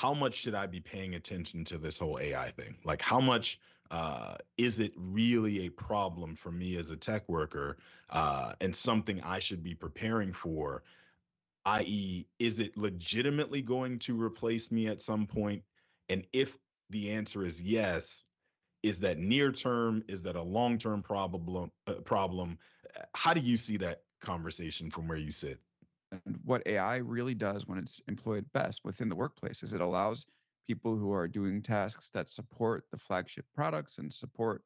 how much should I be paying attention to this whole AI thing? Like, how much is it really a problem for me as a tech worker, and something I should be preparing for? I.e., is it legitimately going to replace me at some point? And if the answer is yes, is that near term? Is that a long term problem? How do you see that conversation from where you sit? And what AI really does when it's employed best within the workplace is it allows people who are doing tasks that support the flagship products and support,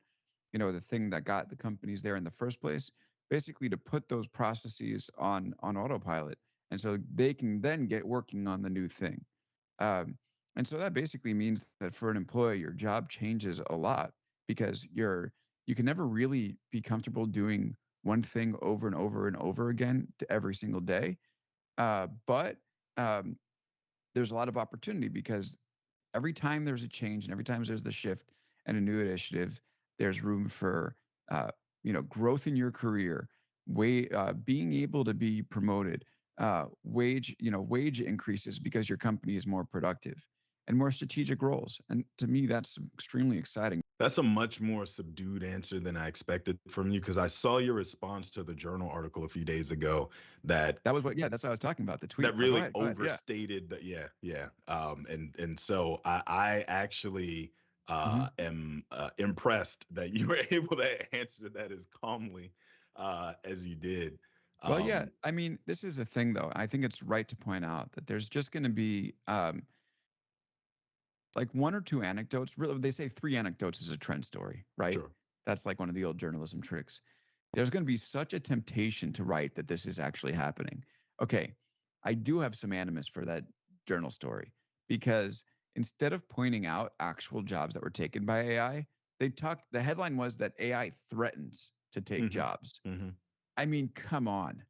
the thing that got the companies there in the first place, basically to put those processes on autopilot, and so they can then get working on the new thing. Um, and so that basically means that for an employee, your job changes a lot because you can never really be comfortable doing one thing over and over and over again to every single day. But there's a lot of opportunity because every time there's a change and every time there's the shift and a new initiative, there's room for growth in your career, being able to be promoted, wage increases because your company is more productive and more strategic roles. And to me, that's extremely exciting. That's a much more subdued answer than I expected from you, because I saw your response to the journal article a few days ago that That's what I was talking about, the that tweet. But really go ahead. Yeah. overstated that. Yeah, yeah. And so I actually Mhm. am impressed that you were able to answer that as calmly as you did. Well, yeah. um I mean, this is the thing, though. I think it's right to point out that there's just going to be like one or two anecdotes. Really, they say three anecdotes is a trend story, right? sure. That's like one of the old journalism tricks. There's going to be such a temptation to write that this is actually happening. Okay, I do have some animus for that journal story because instead of pointing out actual jobs that were taken by AI, the headline was that AI threatens to take Hmm. jobs. Hmm. I mean, come on.